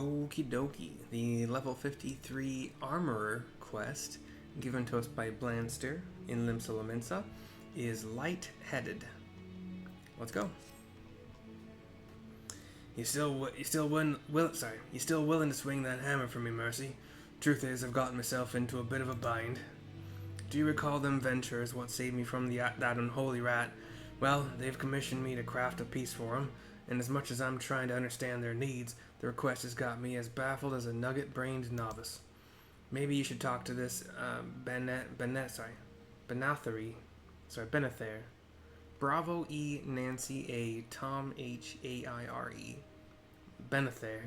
Okie dokie. The level 53 Armorer quest, given to us by Blanstyr in Limsa is Light-Headed. Let's go. You still willing to swing that hammer for me, Mercy? Truth is, I've gotten myself into a bit of a bind. Do you recall them ventures, what saved me from that unholy rat? Well, they've commissioned me to craft a piece for them, and as much as I'm trying to understand their needs, the request has got me as baffled as a nugget-brained novice. Maybe you should talk to this Benethair. Bravo E Nancy A Tom H A I R E. Benethair.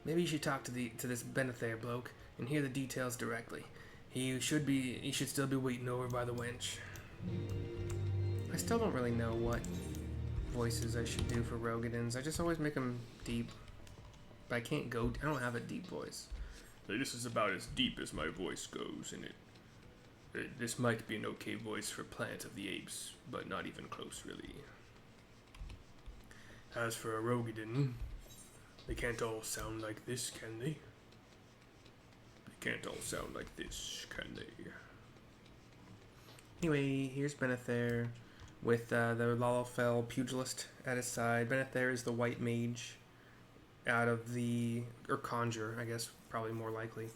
Maybe you should talk to this Benethair bloke and hear the details directly. He should still be waiting over by the wench. I still don't really know what voices I should do for Rogadins. I just always make them deep. But I don't have a deep voice. This is about as deep as my voice goes, and this might be an okay voice for Planet of the Apes, but not even close, really. As for a Rogadin, they can't all sound like this, can they? They can't all sound like this, can they? Anyway, here's Benethair with the Lalafell pugilist at his side. Benethair is the white mage out of the... or conjure, I guess, probably more likely,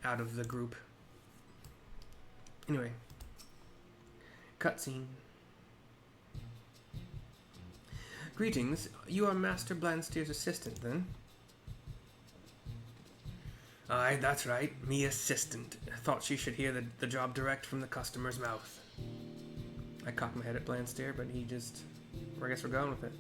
out of the group. Anyway. Cutscene. Greetings. You are Master Blastyr's assistant, then? Aye, that's right. Me assistant. I thought she should hear the job direct from the customer's mouth. I cocked my head at Blanstyr, but he just... I guess we're going with it.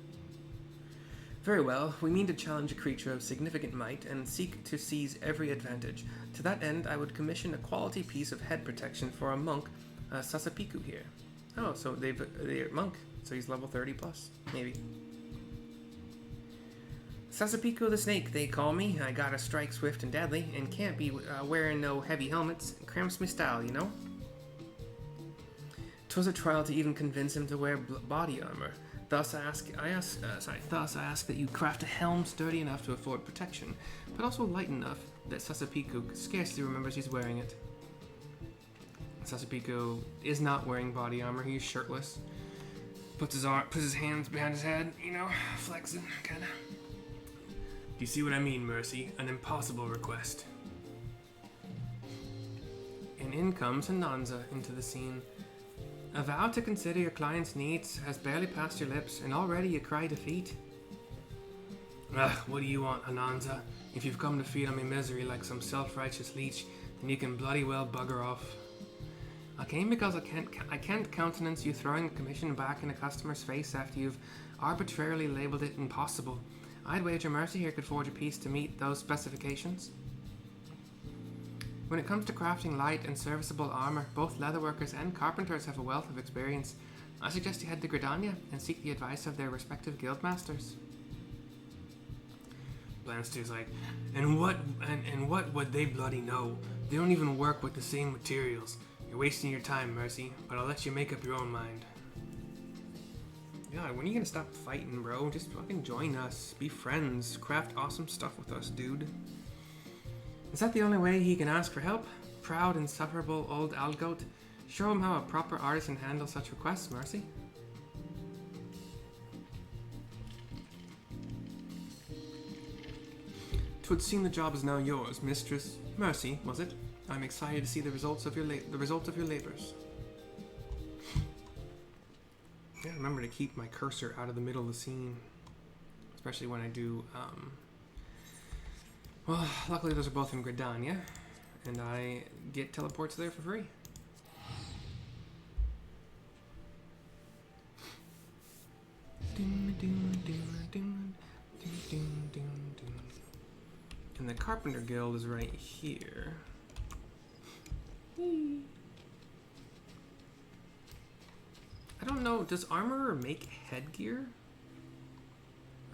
Very well. We mean to challenge a creature of significant might and seek to seize every advantage. To that end, I would commission a quality piece of head protection for a monk, Sasapiku here. Oh, so they're monk. So he's level 30 plus, maybe. Sasapiku the Snake, they call me. I gotta strike swift and deadly, and can't be wearing no heavy helmets. Cramps me style, you know? 'Twas a trial to even convince him to wear body armor. Thus I ask that you craft a helm sturdy enough to afford protection, but also light enough that Sasapiku scarcely remembers he's wearing it. Sasapiku is not wearing body armor. He's shirtless. Puts his hands behind his head, you know, flexing, kinda. Do you see what I mean, Mercy? An impossible request. And in comes Ananza into the scene. A vow to consider your client's needs has barely passed your lips, and already you cry defeat. Ugh, what do you want, Ananza? If you've come to feed on my misery like some self-righteous leech, then you can bloody well bugger off. I came because I can't countenance you throwing the commission back in a customer's face after you've arbitrarily labeled it impossible. I'd wager Mercy here could forge a piece to meet those specifications. When it comes to crafting light and serviceable armor, both leatherworkers and carpenters have a wealth of experience. I suggest you head to Gridania and seek the advice of their respective guildmasters. Blanstyr's like, and what would they bloody know? They don't even work with the same materials. You're wasting your time, Mercy, but I'll let you make up your own mind. God, when are you gonna stop fighting, bro? Just fucking join us. Be friends. Craft awesome stuff with us, dude. Is that the only way he can ask for help? Proud, insufferable old Algoat. Show him how a proper artisan handles such requests, Mercy. Twould seem the job is now yours, Mistress Mercy, was it? I'm excited to see the result of your labors. Yeah, remember to keep my cursor out of the middle of the scene, especially when I do. Well, luckily those are both in Gridania, and I get teleports there for free. And the Carpenter Guild is right here. I don't know, does Armorer make headgear?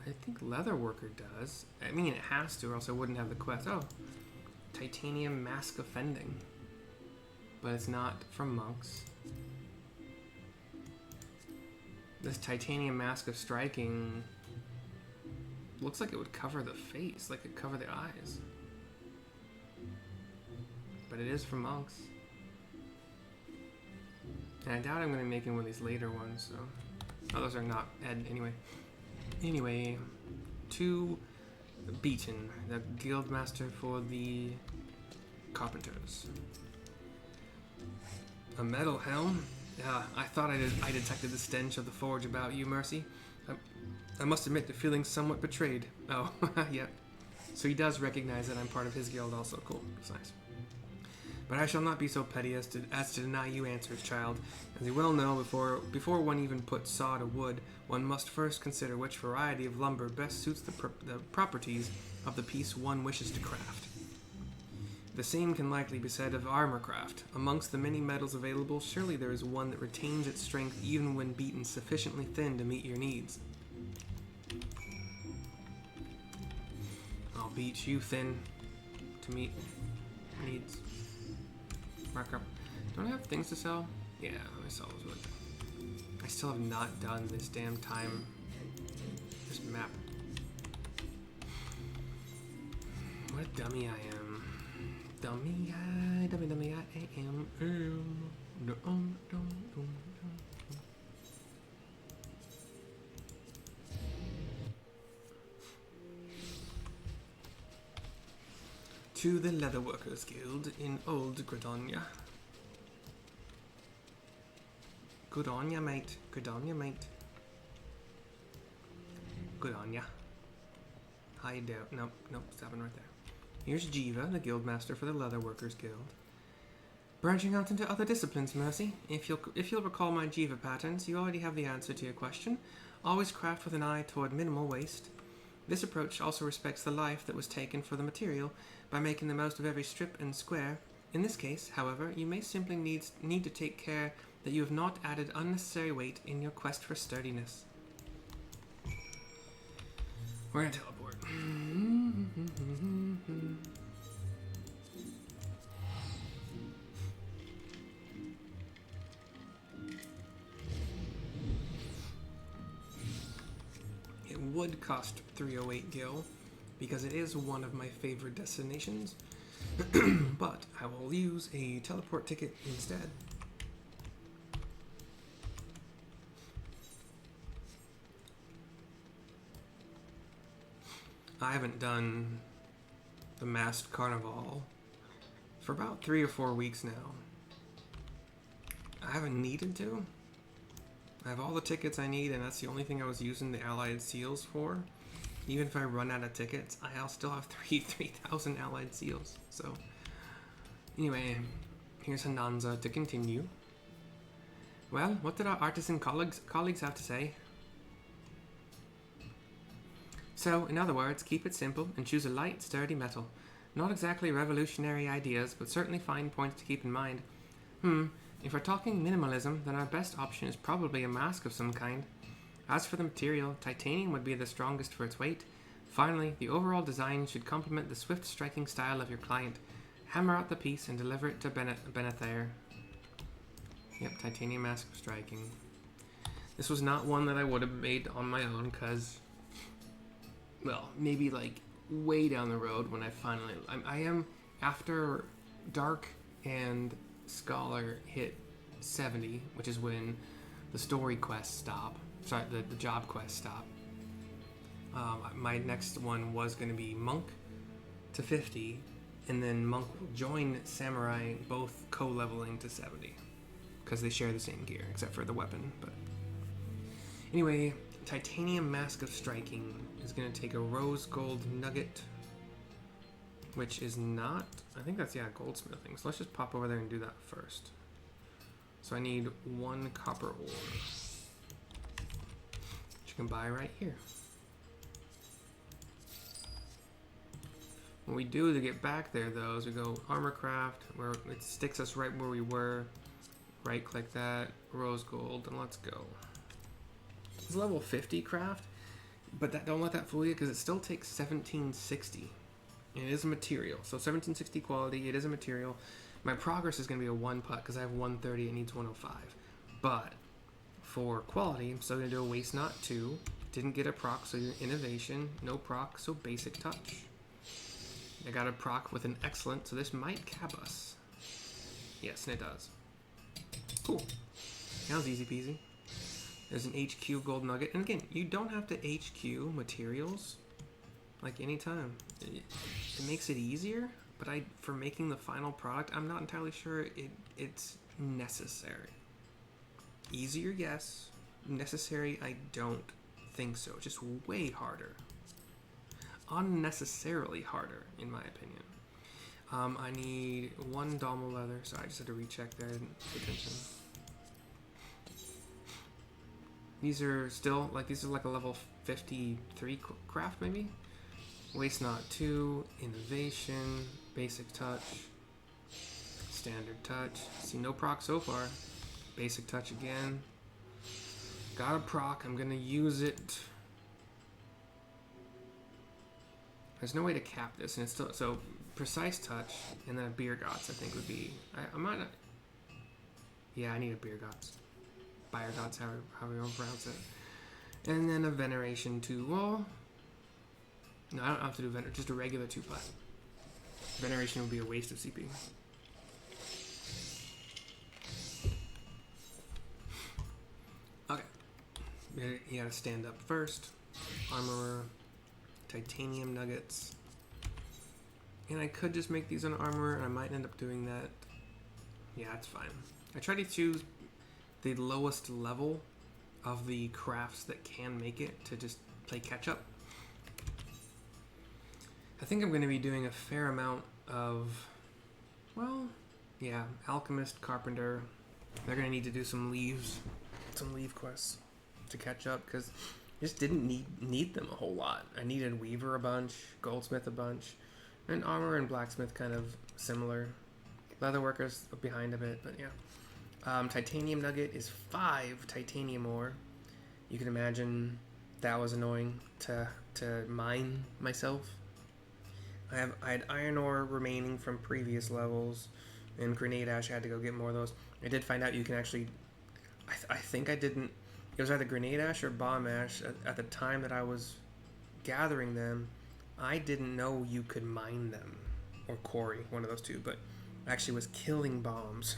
I think Leatherworker does. I mean, it has to, or else I wouldn't have the quest. Oh, Titanium Mask of Fending. But it's not from monks. This Titanium Mask of Striking looks like it would cover the face, like it cover the eyes. But it is for monks. And I doubt I'm going to make one of these later ones, so... Oh, those are not Ed, anyway. Anyway, to Beaton, the guildmaster for the carpenters. A metal helm? Yeah, I thought I detected the stench of the forge about you, Mercy. I must admit to feeling somewhat betrayed. Oh, yeah. So he does recognize that I'm part of his guild also. Cool. That's nice. But I shall not be so petty as to deny you answers, child. As you well know, before one even puts saw to wood, one must first consider which variety of lumber best suits the properties of the piece one wishes to craft. The same can likely be said of armor craft. Amongst the many metals available, surely there is one that retains its strength even when beaten sufficiently thin to meet your needs. I'll beat you thin to meet needs. Mark up. Don't I have things to sell? Yeah, let me sell those really quick. I still have not done this damn time. This map. What a dummy I am. Dummy I am. To the Leatherworkers Guild in Old Gredonia. Good on ya, mate. Good on ya, mate. Good on ya. How you do? Nope, stopping right there. Here's Jiva, the guildmaster for the Leatherworkers Guild. Branching out into other disciplines, Mercy. If you'll recall my Jiva patterns, you already have the answer to your question. Always craft with an eye toward minimal waste. This approach also respects the life that was taken for the material by making the most of every strip and square. In this case, however, you may simply need to take care that you have not added unnecessary weight in your quest for sturdiness. We're gonna teleport. It would cost 308 gil, because it is one of my favorite destinations, but I will use a teleport ticket instead. I haven't done the Masked Carnival for about 3 or 4 weeks now. I haven't needed to. I have all the tickets I need, and that's the only thing I was using the allied seals for. Even if I run out of tickets, I'll still have 3,000 allied seals. So, anyway, here's Hananza to continue. Well, what did our artisan colleagues have to say? So, in other words, keep it simple and choose a light, sturdy metal. Not exactly revolutionary ideas, but certainly fine points to keep in mind. If we're talking minimalism, then our best option is probably a mask of some kind. As for the material, titanium would be the strongest for its weight. Finally, the overall design should complement the swift striking style of your client. Hammer out the piece and deliver it to Blanstyr. Yep, titanium mask of striking. This was not one that I would have made on my own, because, well, maybe like way down the road when I am after Dark and Scholar hit 70, which is when the story quests stop. Sorry, the job quests stop. My next one was going to be Monk to 50, and then Monk will join Samurai, both co-leveling to 70, because they share the same gear, except for the weapon. But anyway, Titanium Mask of Striking is going to take a Rose Gold Nugget, which is not... I think that's, yeah, goldsmithing. So let's just pop over there and do that first. So I need 1 copper ore, which you can buy right here. What we do to get back there, though, is we go Armor Craft, where it sticks us right where we were. Right click that, Rose Gold, and let's go. It's level 50 craft, but don't let that fool you, because it still takes 1760. And it is a material, so 1760 quality, it is a material. My progress is going to be a 1 putt, because I have 130, it needs 105. But for quality, I'm still going to do a Waste Not 2, Didn't get a proc, so your innovation. No proc, so basic touch. I got a proc with an excellent, so this might cap us. Yes, and it does. Cool. That was easy peasy. There's an HQ gold nugget. And again, you don't have to HQ materials like anytime. It makes it easier, but for making the final product, I'm not entirely sure it's necessary. Easier, yes. Necessary, I don't think so. Just way harder. Unnecessarily harder, in my opinion. I need 1 Dommel leather, so I just had to recheck there. I didn't pay attention. These are still, these are like a level 53 craft, maybe? Waste Not 2, Innovation, Basic Touch, Standard Touch. See, no proc so far. Basic Touch again. Got a proc, I'm gonna use it. There's no way to cap this, and it's still, so Precise Touch, and then a Beer Gots, I think would be, I might not, yeah, I need a Beer Gots. Beer Gots, however you want to pronounce it. And then a Veneration 2, well, no, I don't have to do just a regular 2-plat. Veneration would be a waste of CP. Okay. You gotta stand up first. Armorer. Titanium nuggets. And I could just make these an armorer, and I might end up doing that. Yeah, it's fine. I try to choose the lowest level of the crafts that can make it to just play catch up. I think I'm going to be doing a fair amount of, well, yeah, alchemist, carpenter. They're going to need to do some leave quests to catch up, because I just didn't need them a whole lot. I needed weaver a bunch, goldsmith a bunch, and armor and blacksmith kind of similar. Leatherworkers behind a bit, but yeah. Titanium nugget is 5 titanium ore. You can imagine that was annoying to mine myself. I had iron ore remaining from previous levels, and grenade ash. I had to go get more of those. I did find out you can actually, I think I didn't, it was either grenade ash or bomb ash at the time that I was gathering them. I didn't know you could mine them, or quarry, one of those two, but I actually was killing bombs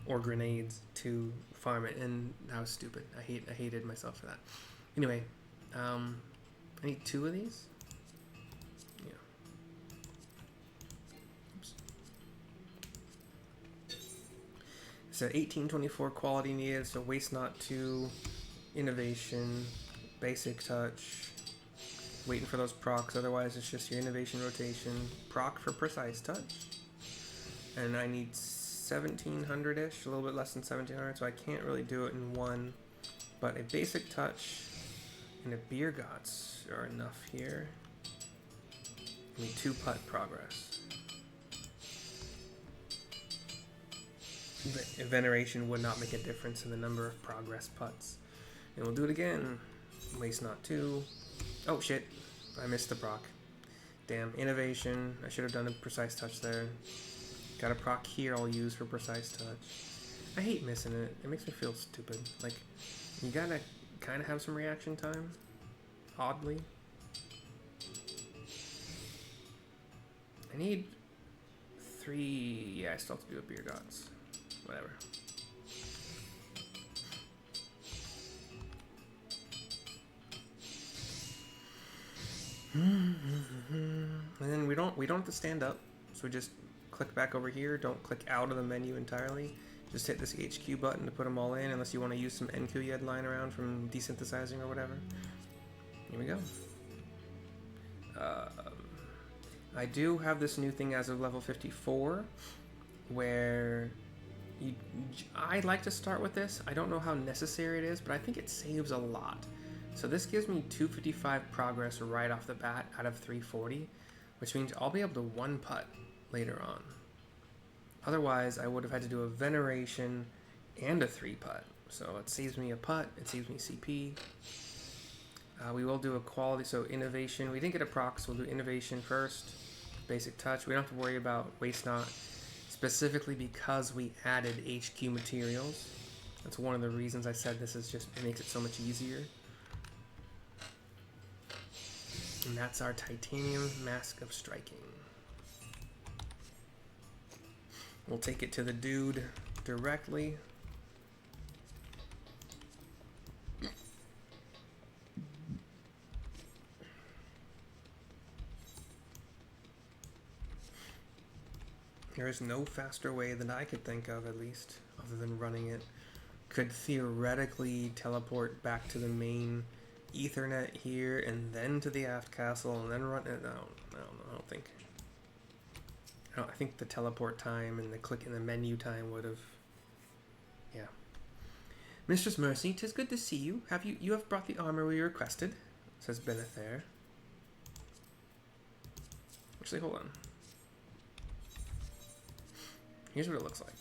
or grenades to farm it, and that was stupid. I hated myself for that. Anyway, I need 2 of these. Yeah. Oops. So 1824 quality needed, so waste not 2, innovation, basic touch, waiting for those procs, otherwise it's just your innovation rotation, proc for precise touch, and I need 1700-ish, a little bit less than 1700, so I can't really do it in one, but a basic touch and a beer gots are enough here. I need 2 putt progress. Veneration would not make a difference in the number of progress putts. And we'll do it again. Waste not 2. Oh shit, I missed the proc. Damn, innovation, I should have done a precise touch there. Got a proc here I'll use for precise touch. I hate missing it. It makes me feel stupid. Like, you gotta kind of have some reaction time. Oddly. I need 3... Yeah, I still have to do a beer gods. Whatever. And then we don't have to stand up. So we just click back over here. Don't click out of the menu entirely. Just hit this HQ button to put them all in, unless you want to use some NQ lying around from desynthesizing or whatever. Here we go. I do have this new thing as of level 54, where I'd like to start with this. I don't know how necessary it is, but I think it saves a lot. So this gives me 255 progress right off the bat out of 340, which means I'll be able to 1-putt later on. Otherwise, I would have had to do a veneration and a 3-putt. So it saves me a putt, it saves me CP. We will do a quality, so innovation. We didn't get a proc, so we'll do innovation first. Basic touch. We don't have to worry about waste not, specifically because we added HQ materials. That's one of the reasons I said this is just, it makes it so much easier. And that's our titanium mask of striking. We'll take it to the dude directly. There is no faster way than I could think of, at least, other than running it. Could theoretically teleport back to the main Ethernet here, and then to the aft castle, and then run it. No, I don't think. I think the teleport time and the click in the menu time would have. Yeah. Mistress Mercy, 'tis good to see you. You have brought the armor we requested, says Blanstyr. Actually, hold on. Here's what it looks like.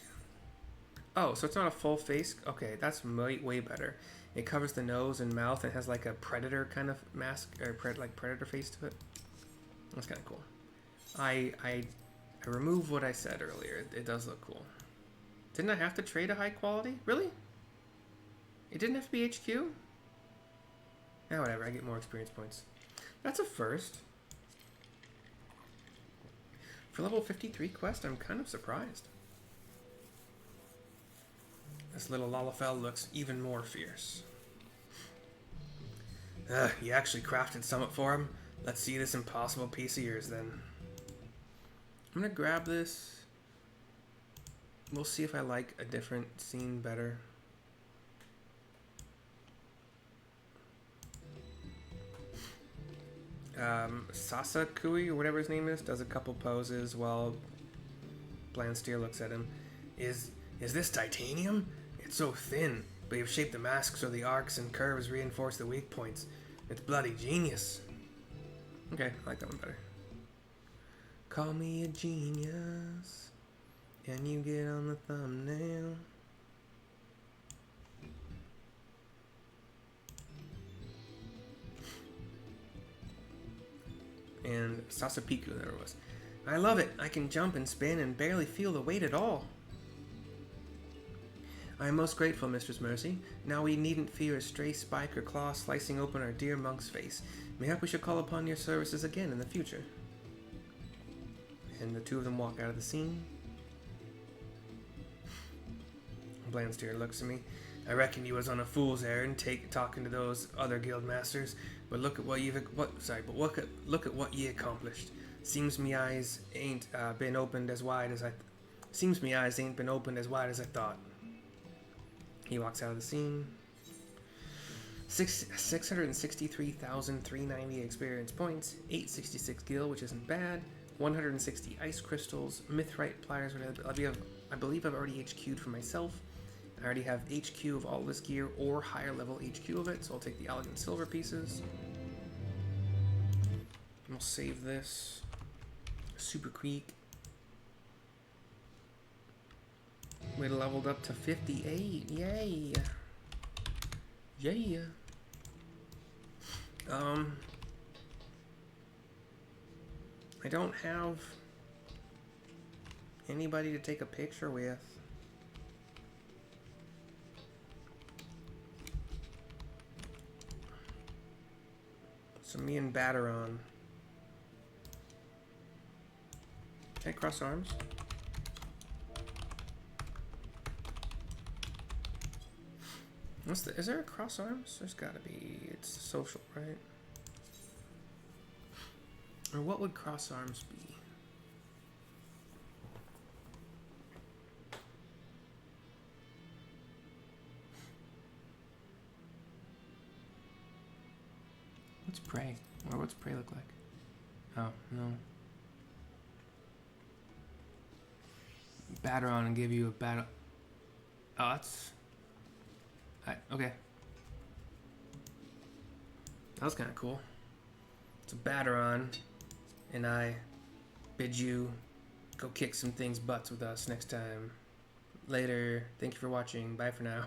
Oh, so it's not a full face? Okay, that's way better. It covers the nose and mouth and has like a predator kind of mask, or like predator face to it. That's kind of cool. I removed what I said earlier. It does look cool. Didn't I have to trade a high quality? Really? It didn't have to be HQ? Yeah, whatever. I get more experience points. That's a first. For level 53 quest, I'm kind of surprised. This little Lalafell looks even more fierce. You actually crafted Summit for him? Let's see this impossible piece of yours then. I'm gonna grab this. We'll see if I like a different scene better. Sasakui, or whatever his name is, does a couple poses while Blanstyr looks at him. Is this titanium? It's so thin, but you've shaped the mask so the arcs and curves reinforce the weak points. It's bloody genius. Okay, I like that one better. Call me a genius, and you get on the thumbnail. And Sasapiku, there it was. I love it. I can jump and spin and barely feel the weight at all. I am most grateful, Mistress Mercy. Now we needn't fear a stray spike or claw slicing open our dear monk's face. Mayhap we shall call upon your services again in the future. And the two of them walk out of the scene. Blanstyr looks at me. I reckon you was on a fool's errand, talking to those other guild masters. But look at what look at what ye accomplished. Seems me eyes ain't been opened as wide as I thought. He walks out of the scene. 663,390 experience points, 866 gil, which isn't bad. 160 ice crystals, mithrite pliers. I believe I've already HQ'd for myself. I already have HQ of all this gear or higher level HQ of it, so I'll take the elegant silver pieces. We'll save this. Super Creek. We leveled up to 58. Yay! Yeah. I don't have anybody to take a picture with. So me and Batteron. Can I cross arms? Is there a cross arms? There's gotta be. It's social, right? Or what would cross arms be? What's prey? Or what's prey look like? Oh, no. Batter on and give you a battle. Oh, that's... okay. That was kind of cool. It's a batter on, and I bid you go kick some things butts with us next time. Later. Thank you for watching. Bye for now.